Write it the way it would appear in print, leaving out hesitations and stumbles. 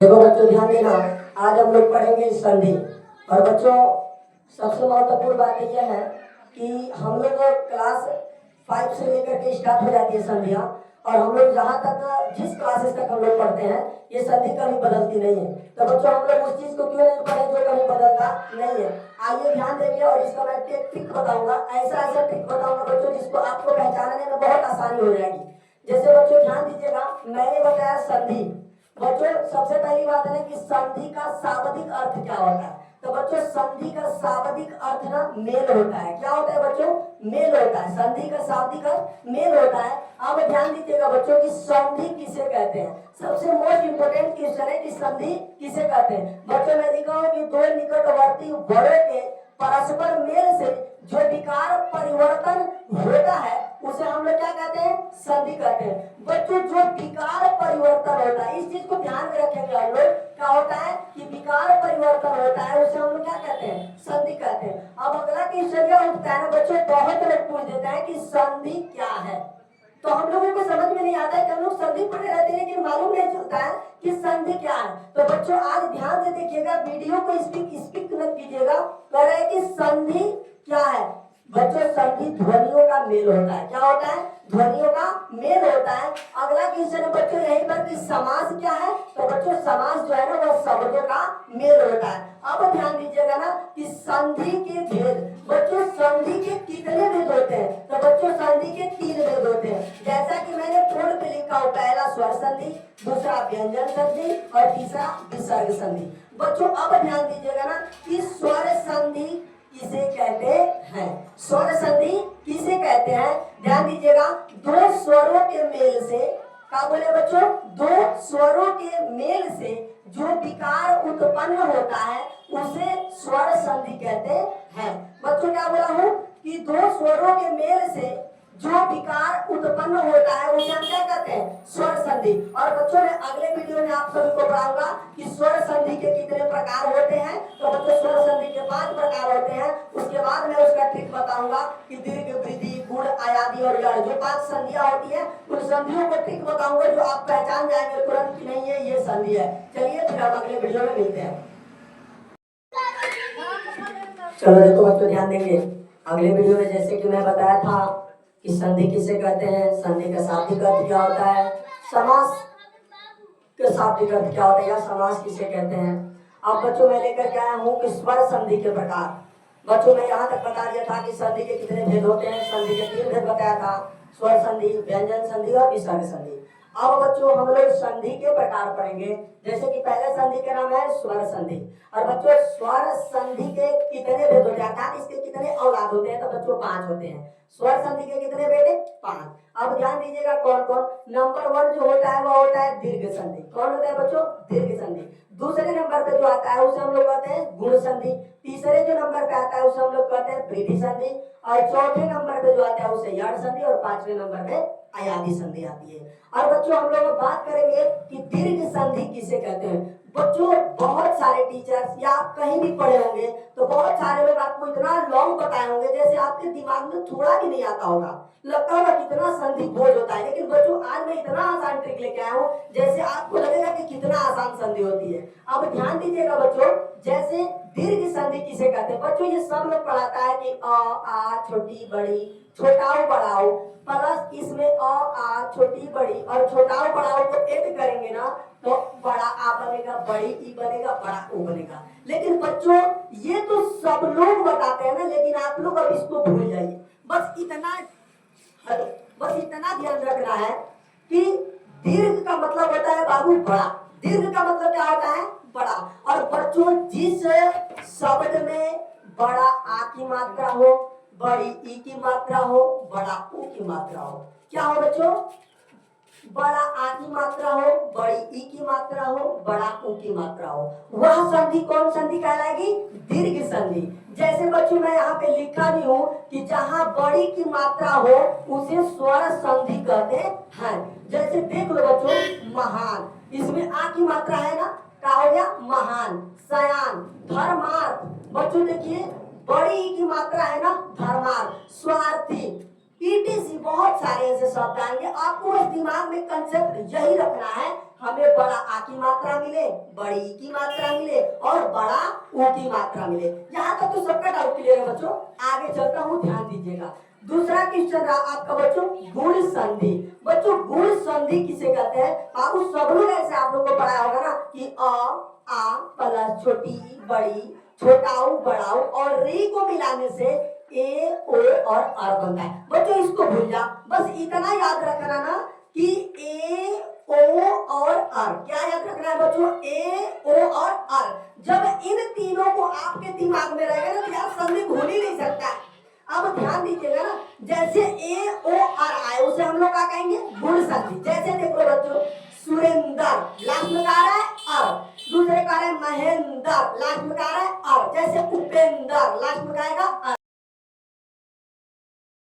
देखो बच्चों ध्यान देना, आज हम लोग पढ़ेंगे संधि। और बच्चों सबसे महत्वपूर्ण बात यह है कि हम लोग क्लास 5 से लेकर के स्टार्ट हो जाती है संधियाँ, और हम लोग जहाँ तक जिस क्लासेस तक हम लोग पढ़ते हैं ये संधि कभी बदलती नहीं है। तो बच्चों हम लोग उस चीज को क्यों नहीं पढ़े जो कभी बदलता नहीं है। आइए ध्यान देंगे और इसका मैं एक ट्रिक बताऊंगा, ऐसा ट्रिक बताऊंगा बच्चों जिसको आपको पहचानने में बहुत आसानी हो जाएगी। जैसे बच्चों ध्यान दीजिएगा, मैंने बताया संधि। बच्चों सबसे पहली बात है कि संधि का शाब्दिक अर्थ क्या होता है। तो बच्चों संधि का शाब्दिक अर्थ ना मेल होता है। क्या होता है बच्चों? मेल होता है। संधि का शाब्दिक अर्थ मेल होता है। अब ध्यान दीजिएगा बच्चों कि संधि किसे कहते हैं। सबसे मोस्ट इंपोर्टेंट क्वेश्चन है कि संधि किसे कहते हैं। बच्चों मैं लिखा हूं कि दो निकटवर्ती वर्णों के परस्पर मेल से जो विकार परिवर्तन होता है उसे हम लोग क्या कहते हैं? संधि कहते हैं। बच्चों जो विकार परिवर्तन होता है, इस चीज को ध्यान में रखेंगे हम लोग। क्या होता है कि विकार परिवर्तन होता है उसे हम लोग क्या कहते हैं? संधि कहते हैं। अब अगला क्वेश्चन यह उठता है बच्चों, बहुत लोग पूछ देते हैं कि संधि क्या है। तो हम लोगों को समझ में नहीं आता है कि हम लोग संधि पढ़े रहते हैं लेकिन मालूम नहीं चलता है कि संधि क्या है। तो बच्चों आज ध्यान से देखिएगा, वीडियो को स्किप मत कीजिएगा। कह रहे हैं कि संधि क्या है। बच्चों संधि ध्वनियों का मेल होता है। क्या होता है? ध्वनियों का मेल होता है। अगला क्वेश्चन है बच्चों यहीं पर कि समास क्या है। तो बच्चों समास जो है ना वह शब्दों का मेल होता है। अब ध्यान दीजिएगा ना कि संधि के भेद। बच्चों संधि के कितने भेद होते हैं? तो बच्चों संधि के 3 भेद होते हैं। जैसा कि मैंने बोर्ड पे लिखा हो, पहला स्वर संधि, दूसरा व्यंजन संधि और तीसरा विसर्ग संधि। बच्चों अब ध्यान दीजिएगा ना कि स्वर संधि किसे कहते हैं। स्वर संधि किसे कहते हैं? ध्यान दीजिएगा, दो स्वरों के मेल से, क्या बोले बच्चों? दो स्वरों के मेल से जो विकार उत्पन्न होता है उसे स्वर संधि कहते हैं। बच्चों क्या बोला हूं कि दो स्वरों के मेल से जो विकार उत्पन्न होता है उसे हम क्या कहते हैं? स्वर संधि। और बच्चों ने अगले वीडियो में आप सभी को पढ़ाऊंगा कि स्वर संधि के कितने प्रकार होते हैं। तो बच्चों स्वर संधि के 5 प्रकार होते हैं। उसके बाद मैं उसका ट्रिक बताऊंगा कि दीर्घ, वृद्धि, गुण, आयादी और जड़, जो 5 संधियां होती है उन संधियों को ट्रिक बताऊंगा जो आप पहचान जाएंगे तुरंत कि नहीं है ये संधि है। चलिए फिर हम अगले वीडियो में मिलते हैं। चलो देखो बच्चों ध्यान देंगे, अगले वीडियो में जैसे कि मैं बताया था कि संधि किसे कहते हैं, संधि का शाब्दिक अर्थ क्या होता है, समास का शाब्दिक अर्थ क्या होता है या समास किसे कहते हैं। अब बच्चों मैं लेकर के आया हूँ कि स्वर संधि के प्रकार। बच्चों मैं यहाँ तक बता दिया था कि संधि के कितने भेद होते हैं। संधि के 3 भेद बताया था, स्वर संधि, व्यंजन संधि और विसर्ग संधि। अब बच्चों हम लोग संधि के प्रकार पढ़ेंगे। जैसे कि पहले संधि का नाम है स्वर संधि। और बच्चों स्वर संधि के कितने भेद होते हैं, अर्थात इसके कितने औलाद होते हैं। तो बच्चों 5 होते हैं। स्वर संधि के कितने बेटे? 5। अब ध्यान दीजिएगा कौन कौन। नंबर 1 जो होता है वह होता है दीर्घ संधि। कौन होता है बच्चों? दीर्घ संधि। दूसरे नंबर पे जो आता है उसे हम लोग कहते हैं गुण संधि। तीसरे जो नंबर पे आता है उसे हम लोग कहते हैं वृद्धि संधि। और चौथे नंबर पे जो आता है उसे यड़ संधि। और 5वें नंबर पे अयादी संधि आती है। और बच्चों हम लोग बात करेंगे कि दीर्घ संधि किसे कहते हैं। बच्चों बहुत सारे टीचर्स या आप कहीं भी पढ़े होंगे तो बहुत सारे लोग आपको इतना लॉन्ग बताए होंगे जैसे आपके दिमाग में थोड़ा भी नहीं आता होगा, लगता होगा कितना संधि बोझ होता है। लेकिन बच्चों आज मैं इतना आसान ट्रिक लेके आया हूँ जैसे आपको लगेगा कि कितना आसान संधि होती है। अब ध्यान दीजिएगा बच्चों, जैसे दीर्घ संधि किसे कहते हैं। बच्चों ये सब लोग पढ़ाता है कि अ आ छोटी बड़ी, छोटाऊ बड़ाऊ, प्लस इसमें अ आ छोटी बड़ी और छोटाऊ बड़ाऊ को ऐड करेंगे ना तो बड़ा आ बनेगा, बड़ी ई बनेगा, बड़ा ओ बनेगा। लेकिन बच्चों ये तो सब लोग बताते हैं ना, लेकिन आप लोग अब इसको भूल जाइए। बस इतना ध्यान रखना है कि दीर्घ का मतलब होता है बाबू बड़ा। दीर्घ का मतलब क्या होता है? बड़ा। और बच्चों जिस शब्द में बड़ा आ की मात्रा हो, बड़ी ई की मात्रा हो, बड़ा ऊ की मात्रा हो, क्या हो बच्चों? बड़ा आ की मात्रा हो, बड़ी ई की मात्रा हो, बड़ा ऊ की मात्रा हो, वह संधि कौन संधि कहलाएगी? दीर्घ संधि। जैसे बच्चों मैं यहाँ पे लिखा भी हूँ कि जहाँ बड़ी की मात्रा हो उसे स्वर संधि कहते हैं। जैसे देख लो बच्चों, महान, इसमें आ की मात्रा है ना, क्या हो गया? महान। सयान, धर्मार्थ, बच्चों देखिए बड़ी ई की मात्रा है ना, धर्मार्थ। स्वार्थी, ETC बहुत सारे ऐसे शब्द आएंगे, आपको बस दिमाग में कंसेप्ट यही रखना है, हमें बड़ा आ की मात्रा मिले, बड़ी ई की मात्रा मिले और बड़ा ऊ की मात्रा मिले। यहाँ तक तो सबका डाउट क्लियर है बच्चों। आगे चलता हूँ, ध्यान दीजिएगा। दूसरा क्वेश्चन रहा आपका बच्चों गुण संधि। बच्चों गुण संधि किसे कहते हैं? बाबू सब लोग ऐसे आप लोगों को पढ़ाया होगा ना कि आ प्लस छोटी बड़ी, छोटाऊ बड़ाऊ और री को मिलाने से ए ओ और आर बनता है। बच्चों इसको भूल जा, बस इतना याद रखना ना कि ए ओ और आर। क्या याद रखना है बच्चों? ए ओ और आर। जब इन तीनों को आपके दिमाग में रहेगा ना तो यार संधि भूल ही नहीं सकता है। अब ध्यान दीजिएगा ना, जैसे ए ओ आर आए उसे हम लोग क्या कहेंगे? गुण संधि। जैसे देखो बच्चों सुरेंद्र लास्ट में कहा रहा है आर, दूसरे कहा रहा है महेंद्र लास्ट में कहा रहा है आर, जैसे उपेंद्र लास्ट में कहेगा